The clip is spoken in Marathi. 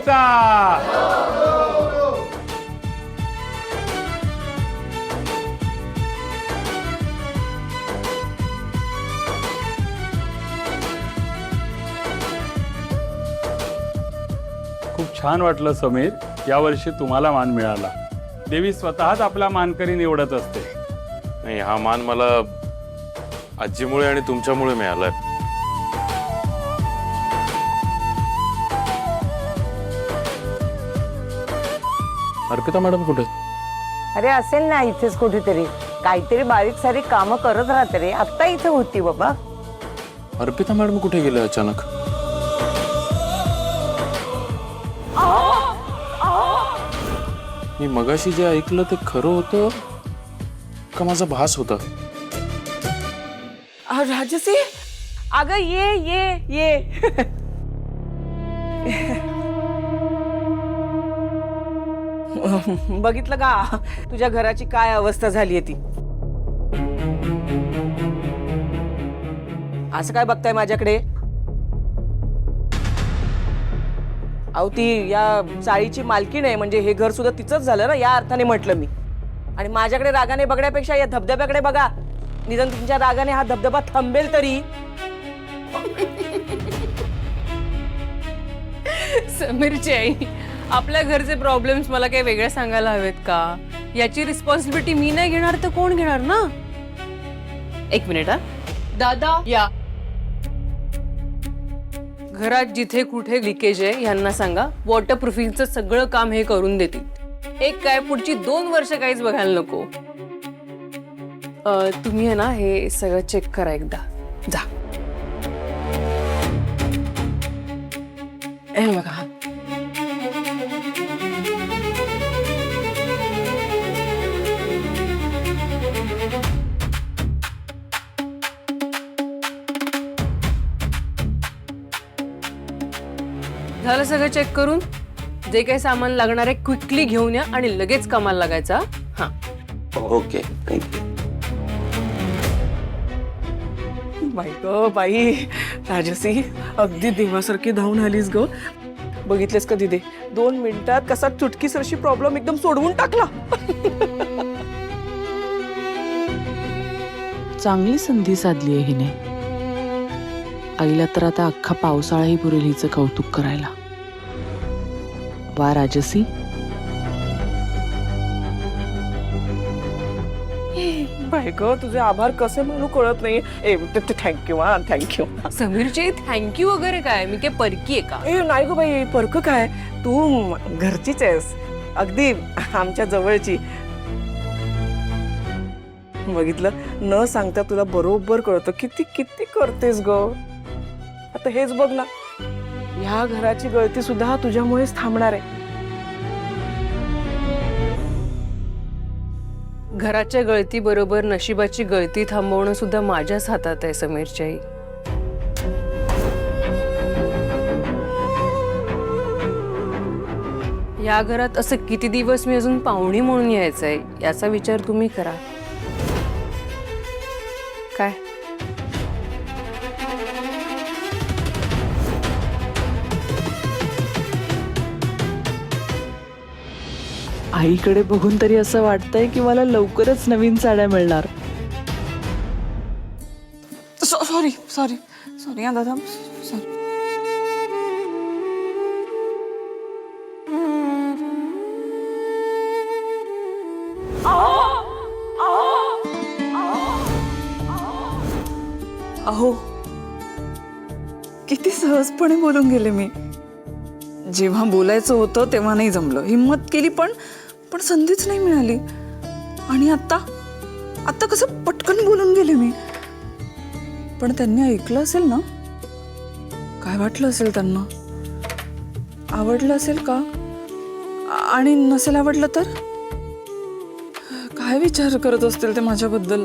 का? खूप छान वाटलं समीर, यावर्षी तुम्हाला मान मिळाला. देवी स्वतःच आपला मानकरी निवडत असते. नाही, हा मान मला आजीमुळे आणि तुमच्यामुळे मिळालाय. अर्पिता मॅडम कुठे? अरे असेल ना इथेच कुठेतरी, काहीतरी बारीक सारीक कामं करत राहते रे. आत्ता इथे होती बाबा. अर्पिता मॅडम कुठे गेले अचानक? मी मगाशी जे ऐकलं ते खरं होतं का माझा भास होता? राजसी, अगं ये बघितलं का तुझ्या घराची काय अवस्था झालीये ती? असं काय बघताय माझ्याकडे? अहो ती या चाळीची मालकीण आहे, म्हणजे हे घर सुद्धा तिचंच झालं ना, या अर्थाने म्हटलं मी. आणि माझ्याकडे रागाने बघण्यापेक्षा या धबधब्याकडे बघा, निदान तुमच्या रागाने हा धबधबा थांबेल तरी. समीरची आई, आपल्या घरचे प्रॉब्लेम्स मला काही वेगळे सांगायला हवेत का? याची रिस्पॉन्सिबिलिटी मी नाही घेणार तर कोण घेणार ना? एक मिनिट हा. दादा या. घरात जिथे कुठे लिकेज आहे यांना सांगा, वॉटरप्रूफिंगचं सगळं काम हे करून देतील. एक काय पुढची 2 वर्ष काहीच बघायला नको. तुम्ही आहे ना हे सगळं चेक करा एकदा. जा. बघा झालं सगळं चेक करून? जे काही सामान लागणार आहे क्विकली घेऊन या आणि लगेच कामाला लागायचा. हा ओके, थँक्यू. बाई ग बाई, राजसी अगदी देवासारखी धावून आलीस ग. बघितलेस का दिदे, 2 मिनिटात कसा चुटकीसरशी प्रॉब्लेम एकदम सोडवून टाकला. चांगली संधी साधली आहे हिने. आईला तर आता अख्खा पावसाळाही पुरेल हिचं कौतुक करायला. वा राजसी. बाई ग, तुझे आभार कसे म्हणू कळत नाही. थँक्यू हा, थँक्यू. समीरची थँक्यू वगैरे काय? मी काय परकी आहे का? नाही ग बाई, परक काय, तू घरचीच आहेस, अगदी आमच्या जवळची. बघितलं, न सांगता तुला बरोबर कळतं किती किती करतेस ग. आता हेच बघ ना, ह्या घराची गळती सुद्धा तुझ्यामुळेच थांबणार आहे. घराच्या गळती बरोबर नशिबाची गळती थांबवणं सुद्धा माझ्याच हातात आहे समीरची आई. या घरात असं किती दिवस मी अजून पाहुणी म्हणून यायचंय याचा विचार तुम्ही करा. काय आईकडे बघून तरी असं वाटतंय की मला लवकरच नवीन साड्या मिळणार. सॉरी सॉरी सॉरी हा दादा, सॉरी. अहो किती सहजपणे बोलून गेले मी. जेव्हा बोलायचं होतं तेव्हा नाही जमलं. हिम्मत केली पण संधीच नाही मिळाली. आणि आता कसं पटकन बोलून गेले मी. पण त्यांनी ऐकलं असेल ना? काय वाटलं असेल त्यांना? आवडलं असेल का? आणि नसेल आवडलं तर काय विचार करत असतील ते माझ्याबद्दल?